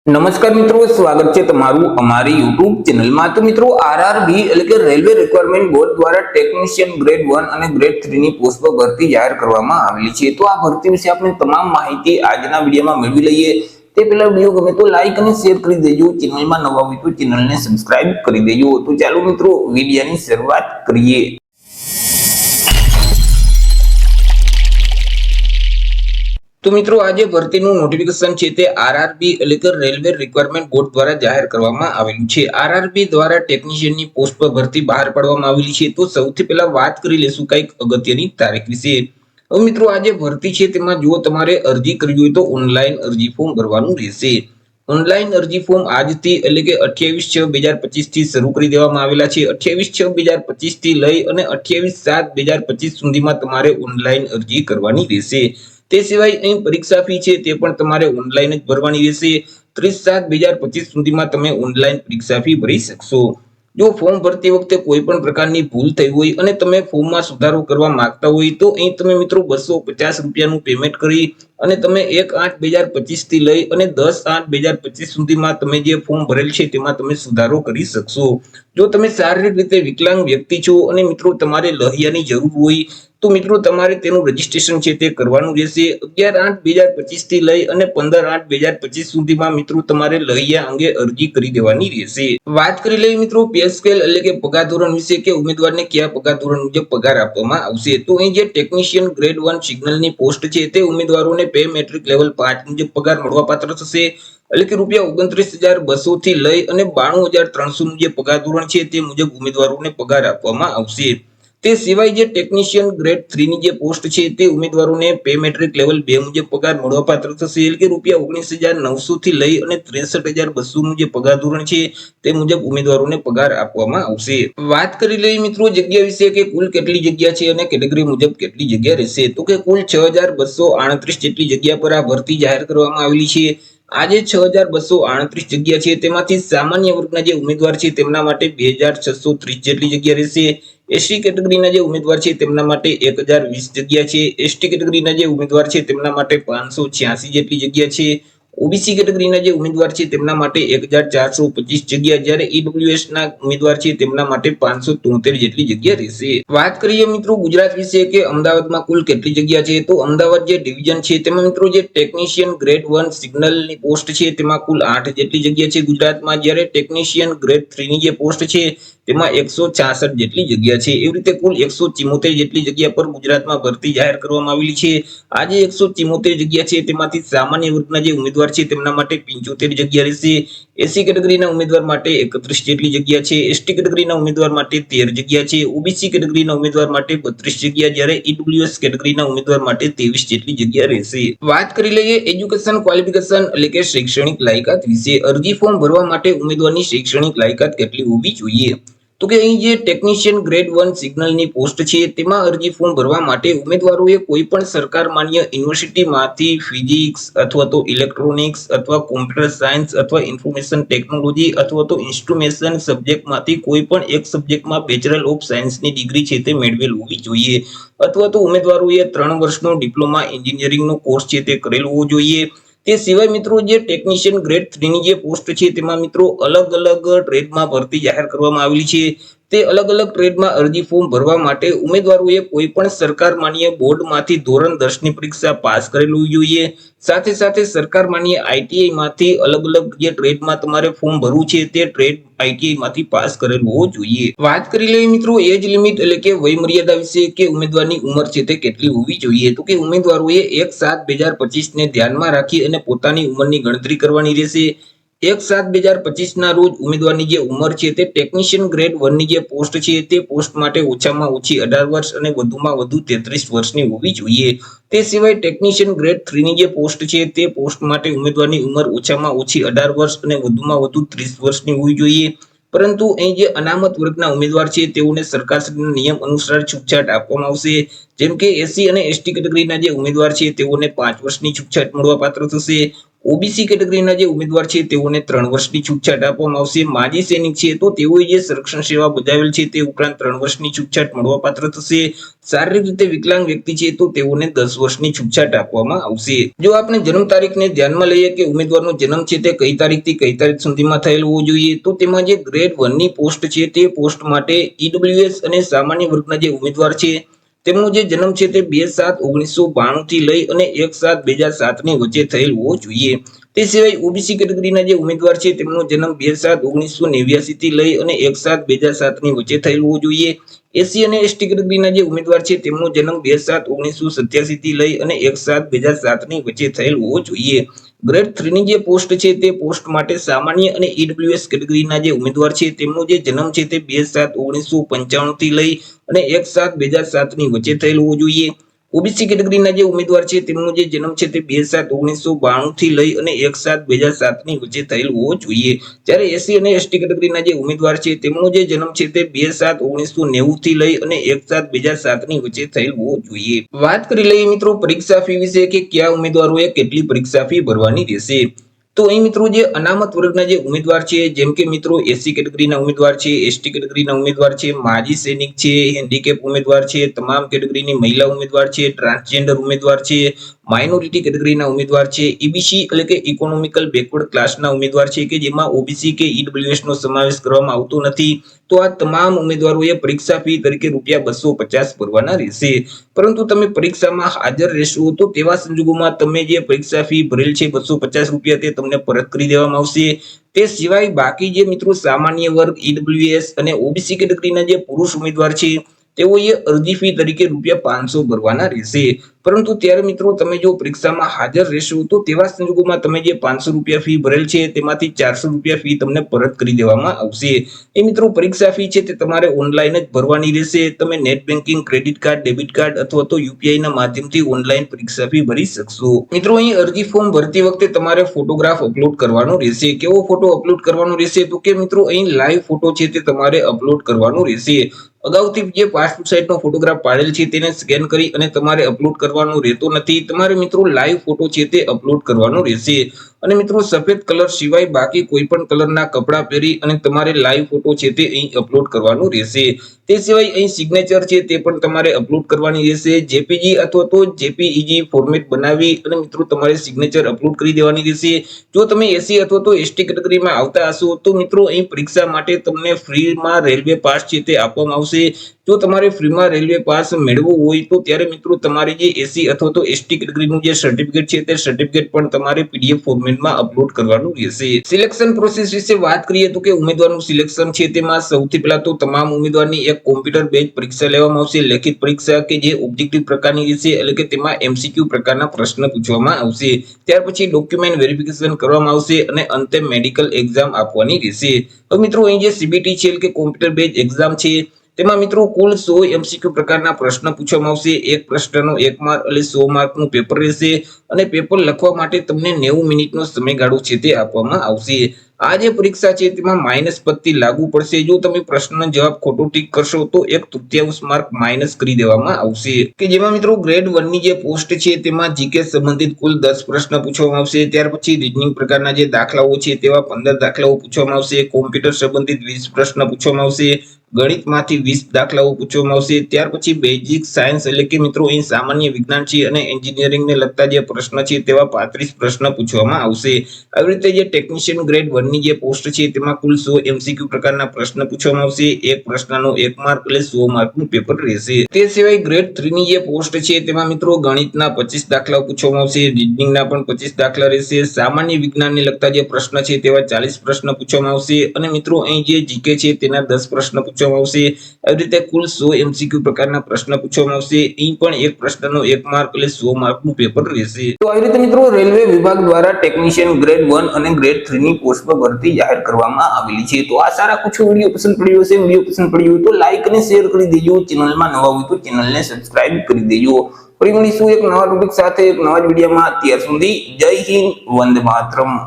નમસ્કાર મિત્રો, સ્વાગત છે તમારું અમારી યુટ્યુબ ચેનલમાં। તો મિત્રો, આરઆરબી એટલે કે રેલવે રિક્વાયરમેન્ટ બોર્ડ દ્વારા ટેકનિશિયન ગ્રેડ 1 અને ગ્રેડ 3 ની પોસ્ટ પર ભરતી જાહેર કરવામાં આવેલી છે। તો આ ભરતી વિશે આપણે તમામ માહિતી આજના વિડીયોમાં મેળવી લઈએ। તે પહેલા વિડીયો ગમે તો લાઈક અને શેર કરી દેજો। ચેનલમાં નવા હોય તો ચેનલને સબસ્ક્રાઇબ કરી દેજો। તો ચાલો મિત્રો, વિડીયોની શરૂઆત કરીએ। તો મિત્રો, આજે ભરતીનું નોટિફિકેશન છે તે આરઆરબી એટલે કે રેલવે રિક્વાયરમેન્ટ બોર્ડ દ્વારા જાહેર કરવામાં આવેલું છે। આરઆરબી દ્વારા ટેકનિશિયનની પોસ્ટ પર ભરતી બહાર પાડવામાં આવેલી છે। તો સૌથી પહેલા વાત કરી લેશું કંઈક અગત્યની તારીખ વિશે। હવે મિત્રો, આજે ભરતી છે તેમાં જો તમારે અરજી કરવી હોય તો ઓનલાઈન અરજી ફોર્મ ભરવાનું રહેશે। ઓનલાઈન અરજી ફોર્મ આજથી એટલે કે 28/6/2025 થી શરૂ કરી દેવામાં આવેલા છે। 28/6/2025 થી લઈ અને 28/7/2025 સુધીમાં તમારે ઓનલાઈન અરજી કરવાની રહેશે। તે સિવાય અહીં પરીક્ષા ફી છે તે પણ તમારે ઓનલાઈન જ ભરવાની રહેશે। 30/7/2025 સુધીમાં તમે ઓનલાઈન પરીક્ષા ફી ભરી શકશો। જો ફોર્મ ભરતી વખતે કોઈ પણ પ્રકારની ભૂલ થઈ હોય અને તમે ફોર્મમાં સુધારો કરવા માંગતા હોય તો અહીં તમે મિત્રો 250 રૂપિયાનું પેમેન્ટ કરી અને તમે 1/8/2025 થી લઈ અને 10/8/2025 સુધીમાં તમે જે ફોર્મ ભરેલ છે તેમાં તમે સુધારો કરી શકશો। જો તમે શારીરિક રીતે વિકલાંગ વ્યક્તિ છો અને મિત્રો તમારે લહિયાની જરૂર હોય તો મિત્રો તમારે તેનું રજીસ્ટ્રેશન છે તે કરવાનું રહેશે। 11/8/2025 થી લઈ અને 15/8/2025 સુધીમાં મિત્રો તમારે લહિયા અંગે અરજી કરી દેવાની રહેશે। વાત કરી લઈએ મિત્રો પે સ્કેલ એટલે કે પગાર ધોરણ વિશે કે ઉમેદવારને કયા પગાર ધોરણ મુજબ પગાર આપવામાં આવશે। તો અહીં જે ટેકનિશિયન ગ્રેડ 1 સિગ્નલની પોસ્ટ છે તે ઉમેદવારોને પે મેટ્રિક લેવલ 5 મુજબ પગાર મળવાપાત્ર થશે। એટલે કે ₹29,200 થી લઈ અને 92,300 નું જે પગાર ધોરણ છે તે મુજબ ઉમેદવારોને પગાર આપવામાં આવશે। તે સિવાય જે ટેકનિશિયન ગ્રેડ 3 ની જે પોસ્ટ છે તે ઉમેદવારોને પે મેટ્રિક લેવલ 2 મુજબ પગાર મળવાપાત્ર થશે। એટલે કે ₹19,900 થી લઈ અને 63,200 નું જે પગાર ધોરણ છે તે મુજબ ઉમેદવારોને પગાર આપવામાં આવશે। વાત કરી લઈએ મિત્રો જગ્યા વિશે કે કુલ કેટલી જગ્યા છે અને કેટેગરી મુજબ કેટલી જગ્યા રહેશે। તો કે કુલ 6,238 જેટલી જગ્યા પર આ ભરતી જાહેર કરવામાં આવેલી છે। આજે 6,238 જગ્યા છે તેમાંથી સામાન્ય વર્ગના જે ઉમેદવાર છે તેમના માટે 2,630 જેટલી જગ્યા રહેશે। એસસી કેટેગરીના જે ઉમેદવાર છે તેમના માટે 1,020 જગ્યા છે। એસટી કેટેગરીના જે ઉમેદવાર છે તેમના માટે 586 જેટલી જગ્યા છે। ઓબીસી કેટેગરીના જે ઉમેદવાર છે તેમના માટે 1,425 જગ્યા, જ્યારે ઈડબ્લ્યુએસ ના ઉમેદવાર છે તેમના માટે 573 જેટલી જગ્યા રહેશે। વાત કરીએ મિત્રો ગુજરાત વિશે કે અમદાવાદમાં કુલ કેટલી જગ્યા છે, તો અમદાવાદ જે ડિવિઝન છે તેમાં મિત્રો જે ટેકનિશિયન ગ્રેડ 1 સિગ્નલની પોસ્ટ છે તેમાં કુલ 8 જેટલી જગ્યા છે ગુજરાતમાં, જ્યારે ટેકનિશિયન ગ્રેડ 3 ની જે પોસ્ટ છે તેમાં 166 જેટલી જગ્યા છે। એવી રીતે કુલ 174 જેટલી જગ્યા પર ગુજરાતમાં ભરતી જાહેર કરવામાં આવેલી છે। આજે 174 જગ્યા છે તેમાંથી સામાન્ય વર્ગના જે ઉમેદવાર છે તેમના માટે 75 જગ્યા રહેશે। એસસી કેટેગરીના ઉમેદવાર માટે 31 જેટલી જગ્યા છે। એસટી કેટેગરીના ઉમેદવાર માટે 13 જગ્યા છે। ઓબીસી કેટેગરીના ઉમેદવાર માટે 32 જગ્યા, જ્યારે ઈડબ્લ્યુએસ કેટેગરીના ઉમેદવાર માટે 23 જેટલી જગ્યા રહેશે। વાત કરી લઈએ એજ્યુકેશન ક્વોલિફિકેશન એટલે કે શૈક્ષણિક લાયકાત વિશે। અરજી ફોર્મ ભરવા માટે ઉમેદવારની શૈક્ષણિક લાયકાત કેટલી હોવી જોઈએ? તો કે અહીં જે ટેકનિશિયન ગ્રેડ 1 સિગ્નલની પોસ્ટ છે તેમાં અરજી ફોર્મ ભરવા માટે ઉમેદવારોએ કોઈ પણ સરકાર માન્ય યુનિવર્સિટીમાંથી ફિઝિક્સ અથવા તો ઇલેક્ટ્રોનિક્સ અથવા કોમ્પ્યુટર સાયન્સ અથવા ઇન્ફોર્મેશન ટેકનોલોજી અથવા તો ઇન્સ્ટ્રુમેશન સબ્જેક્ટમાંથી કોઈ પણ એક સબ્જેક્ટમાં બેચલર ઓફ સાયન્સની ડિગ્રી છે તે મેળવેલ હોવી જોઈએ, અથવા તો ઉમેદવારોએ 3 વર્ષનો ડિપ્લોમા એન્જિનિયરિંગનો કોર્સ છે તે કરેલ હોવો જોઈએ। તે સિવાય મિત્રો જે ટેકનિશિયન ગ્રેડ 3 ની જે પોસ્ટ છે તેમાં મિત્રો અલગ અલગ ટ્રેડમાં ભરતી જાહેર કરવામાં આવેલી છે। તે અલગ અલગ ટ્રેડમાં અરજી ફોર્મ ભરવા માટે ઉમેદવારોએ કોઈ પણ સરકાર માન્ય બોર્ડમાંથી ધોરણ 10 ની પરીક્ષા પાસ કરેલ હોવી જોઈએ। સાથે સાથે સરકાર માન્ય આઈટીઆઈ માંથી અલગ અલગ જે ટ્રેડમાં તમારે ફોર્મ ભરવું છે તે ટ્રેડ આઈટીઆઈ માંથી પાસ કરેલ હોવો જોઈએ। વાત કરી લઈએ મિત્રો એજ લિમિટ એટલે કે વય મર્યાદા વિશે કે ઉમેદવારની ઉંમર છે તે કેટલી હોવી જોઈએ। તો કે ઉમેદવારોએ 1/7/2025 ને ધ્યાનમાં રાખી અને પોતાની ઉંમરની ગણતરી કરવાની રહેશે। 1/7/2025 ના રોજ ઉમેદવારની જે ઉંમર છે તે ટેકનિશિયન ગ્રેડ 1 ની જે પોસ્ટ છે તે પોસ્ટ માટે ઓછામાં ઓછી 18 વર્ષ અને વધુમાં વધુ 33 વર્ષની હોવી જોઈએ। તે સિવાય ટેકનિશિયન ગ્રેડ 3 ની જે પોસ્ટ છે તે પોસ્ટ માટે ઉમેદવારની ઉંમર ઓછામાં ઓછી 18 વર્ષ અને વધુમાં વધુ 30 વર્ષની હોવી જોઈએ। પરંતુ અહીં જે અનામત વર્ગના ઉમેદવાર છે તેઓને સરકારશ્રીના નિયમ અનુસાર છૂટછાટ આપવામાં આવશે। જેમ કે એસસી અને એસટી કેટેગરીના જે ઉમેદવાર છે તેઓને 5 વર્ષની છૂટછાટ મળવાપાત્ર થશે। ઓબીસી કેટેગરીના જે ઉમેદવાર છે તેઓને 3 વર્ષની છૂટછાટ આપવામાં આવશે। માજી સૈનિક છે તો તેઓએ જે સંરક્ષણ સેવા બજાવેલ છે તે ઉપરાંત 3 વર્ષની છૂટછાટ મળવાપાત્ર થશે। શારીરિક રીતે વિકલાંગ વ્યક્તિ છે તો તેઓને 10 વર્ષની છૂટછાટ આપવામાં આવશે। જો આપણે જન્મ તારીખને ધ્યાનમાં લઈએ કે ઉમેદવારનો જન્મ છે તે કઈ તારીખથી કઈ તારીખ સુધીમાં થયેલ હોવો જોઈએ, તો તેમાં જે ગ્રેડ 1 ની પોસ્ટ છે તે પોસ્ટ માટે ઈડબ્લ્યુએસ અને સામાન્ય વર્ગના જે ઉમેદવાર છે તેમનો જે જન્મ છે તે 2/7/1992 થી લઈ અને 1/7/2007 ની વચ્ચે થયેલ હોવો જોઈએ। તે સિવાય ઓબીસી કેટેગરીના જે ઉમેદવાર છે તેમનો જન્મ 2/7/1989 થી લઈ અને 1/7/2007 ની વચ્ચે થયેલ હોવો જોઈએ। એસસી અને એસટી કેટેગરીના જે ઉમેદવાર છે તેમનો જન્મ 2/7/1987 થી લઈ અને 1/7/2007 ની વચ્ચે થયેલ હોવો જોઈએ। ગ્રેડ 3 ની જે પોસ્ટ છે તે પોસ્ટ માટે સામાન્ય અને ઈડબ્લ્યુએસ કેટેગરીના જે ઉમેદવાર છે તેમનો જે જન્મ છે તે 2/7/1995 થી લઈ અને 1/7/2007 ની વચ્ચે થયેલ હોવો જોઈએ। ઓબીસી કેટેગરીના જે ઉમેદવાર છે તેમનો જે જન્મ છે તે 2/7/1992 થી લઈ અને 1/7/2007 ની વચ્ચે થયેલ હોવો જોઈએ। જ્યારે એસસી અને એસટી કેટેગરીના જે ઉમેદવાર છે તેમનો જે જન્મ છે તે 2/7/1990 થી લઈ અને 1/7/2007 ની વચ્ચે થયેલ હોવો જોઈએ। વાત કરી લઈએ મિત્રો પરીક્ષા ફી વિશે કે કયા ઉમેદવારોએ કેટલી પરીક્ષા ફી ભરવાની રહેશે। તો અહીં મિત્રો જે અનામત વર્ગના જે ઉમેદવાર છે જેમ કે મિત્રો એસસી કેટેગરીના ઉમેદવાર છે, એસટી કેટેગરીના ઉમેદવાર છે, માજી સૈનિક છે, હેન્ડીકેપ ઉમેદવાર છે, તમામ કેટેગરીની મહિલા ઉમેદવાર છે, ટ્રાન્સજેન્ડર ઉમેદવાર છે, માઇનોરિટી કેટેગરીના ઉમેદવાર છે, ઈબીસી એટલે કે ઇકોનોમિકલ બેકવર્ડ ક્લાસના ઉમેદવાર છે કે જેમાં ઓબીસી કે ઈડબ્લ્યુએસ નો સમાવેશ કરવામાં આવતો નથી, તો આ તમામ ઉમેદવારોએ પરીક્ષા ફી તરીકે ₹250 ભરવાના રહેશે। પરંતુ તમે પરીક્ષામાં હાજર રહેશો તો તેવા સંજોગોમાં તમે જે પરીક્ષા ફી ભરેલ છે ₹250 તે તમને પરત કરી દેવામાં આવશે। તે સિવાય બાકી જે મિત્રો સામાન્ય વર્ગ, ઈડબ્લ્યુએસ અને ઓબીસી કેટેગરીના જે પુરુષ ઉમેદવાર છે તેઓએ અરજી ફી તરીકે ₹500 ભરવાના રહેશે। પરંતુ ત્યારે મિત્રો તમે જો પરીક્ષામાં હાજર રહેશો તો તેવા સંજોગોમાં તમે જે ₹500 ફી ભરેલ છે તેમાંથી ₹400 ફી તમને પરત કરી દેવામાં આવશે। એ મિત્રો પરીક્ષા ફી છે તે તમારે ઓનલાઈન જ ભરવાની રહેશે। તમે net banking, credit card, debit card અથવા તો યુપીઆઈ ના માધ્યમથી ઓનલાઈન પરીક્ષા ફી ભરી શકશો। મિત્રો અહીં અરજી ફોર્મ ભરતી વખતે તમારે ફોટોગ્રાફ અપલોડ કરવાનો રહેશે। કેવો ફોટો અપલોડ કરવાનો રહેશે તો કે મિત્રો અહીં લાઈવ ફોટો છે તે તમારે અપલોડ કરવાનો રહેશે। અગાઉથી જે પાસપોર્ટ સાઇઝનો ફોટોગ્રાફ પાડેલ છે તેને સ્કેન કરી અને તમારે અપલોડ કરવાનો રહેતો નથી, તમારે મિત્રો લાઈવ ફોટો છે તે અપલોડ કરવાનો રહેશે। અને મિત્રો સફેદ કલર સિવાય બાકી કોઈ પણ કલરના કપડાં પહેરી અને તમારે લાઈવ ફોટો છે તે અહીં અપલોડ કરવાનો રહેશે। તે સિવાય અહીં સિગ્નેચર છે તે પણ તમારે અપલોડ કરવાની રહેશે। જેપીજી અથવા તો જેપીઈજી ફોર્મેટ બનાવી અને મિત્રો તમારે સિગ્નેચર અપલોડ કરી દેવાની રહેશે। જો તમે એસસી અથવા તો એસટી કેટેગરીમાં આવતા હશો તો મિત્રો અહીં પરીક્ષા માટે તમને ફ્રીમાં રેલવે પાસ છે તે આપવામાં આવશે। જો તમારે ફ્રીમાં રેલવે પાસ મેળવવો હોય તો ત્યારે મિત્રો તમારે જે એસસી અથવા તો એસટી કેટેગરીનું જે સર્ટિફિકેટ છે તે સર્ટિફિકેટ પણ તમારે પીડીએફ ફોર્મેટમાં અપલોડ કરવાનું રહેશે। સિલેક્શન પ્રોસેસ વિશે વાત કરીએ તો કે ઉમેદવારનું સિલેક્શન છે તેમાં સૌથી પહેલા તો તમામ ઉમેદવારની એક કોમ્પ્યુટર બેઝ પરીક્ષા લેવામાં આવશે, લેખિત પરીક્ષા કે જે ઓબ્જેક્ટિવ પ્રકારની રહેશે એટલે કે તેમાં એમસીક્યુ પ્રકારના પ્રશ્ન પૂછવામાં આવશે। ત્યાર પછી ડોક્યુમેન્ટ વેરિફિકેશન કરવામાં આવશે અને અંતે મેડિકલ એક્ઝામ આપવાની રહેશે। તો મિત્રો અહીં જે સીબીટી છે કે કોમ્પ્યુટર બેઝ એક્ઝામ છે તેમાં મિત્રો કુલ 100 એમસીક્યુ પ્રકારના પ્રશ્ન પૂછવામાં આવશે। એક પ્રશ્નનો 1 માર્ક એટલે 100 માર્કનું પેપર રહેશે અને પેપર લખવા માટે તમને 90 મિનિટનો સમયગાળો છે તે આપવામાં આવશે। આ જે પરીક્ષા છે તેમાં માઇનસ પદ્ધતિ લાગુ પડશે। જો તમે પ્રશ્નનો જવાબ ખોટો ટીક કરશો તો 1/3 માર્ક માઇનસ કરી દેવામાં આવશે। કે જેમાં મિત્રો ગ્રેડ 1 ની જે પોસ્ટ છે તેમાં જીકે સંબંધિત કુલ 10 પ્રશ્ન પૂછવામાં આવશે। ત્યાર પછી રીઝનિંગ પ્રકારના જે દાખલાઓ છે તેવા 15 દાખલાઓ પૂછવામાં આવશે। કોમ્પ્યુટર સંબંધિત 20 પ્રશ્ન પૂછવામાં આવશે। ગણિતમાંથી 20 દાખલાઓ પૂછવામાં આવશે। ત્યાર પછી બેઝિક સાયન્સ એટલે કે મિત્રો અહીં સામાન્ય વિજ્ઞાન છે અને એન્જિનિયરિંગને લગતા જે પ્રશ્ન છે તેવા 35 પ્રશ્ન પૂછવામાં આવશે। આવી રીતે જે ટેકનિશિયન ગ્રેડ 1 ની જે પોસ્ટ છે તેમાં કુલ 100 એમસીક્યુ પ્રકારના પ્રશ્ન પૂછવામાં આવશે। એક પ્રશ્નનો 1 માર્ક એટલે 100 માર્કનું પેપર રહેશે। તે સિવાય ગ્રેડ 3 ની જે પોસ્ટ છે તેમાં મિત્રો ગણિતના 25 દાખલાઓ પૂછવામાં આવશે, રીઝનિંગના પણ 25 દાખલા રહેશે। સામાન્ય વિજ્ઞાનને લગતા જે પ્રશ્ન છે તેવા 40 પ્રશ્ન પૂછવામાં આવશે અને મિત્રો અહીં જે જીકે છે તેના 10 પ્રશ્ન પૂછવામાં આવશે। આવી રીતે કુલ 100 એમસીક્યુ પ્રકારના પ્રશ્ન પૂછવામાં આવશે। અહીં પણ એક પ્રશ્નનો 1 માર્ક એટલે 100 માર્કનું પેપર રહેશે। તો આવી રીતે મિત્રો રેલવે વિભાગ દ્વારા ટેકનિશિયન ગ્રેડ 1 અને ગ્રેડ 3 ની પોસ્ટ પર ભરતી જાહેર કરવામાં આવેલી છે। તો આશા રાખું છું વિડીયો પસંદ પડ્યો હશે। વિડીયો પસંદ પડ્યો હોય તો લાઈક અને શેર કરી દેજો। ચેનલમાં નવા હોય તો ચેનલને સબસ્ક્રાઇબ કરી દેજો। ફરી મળીશું એક નવા ટોપિક સાથે એક નવા જ વિડીયોમાં। ત્યાર સુધી જય હિન્દ, વંદે માતરમ।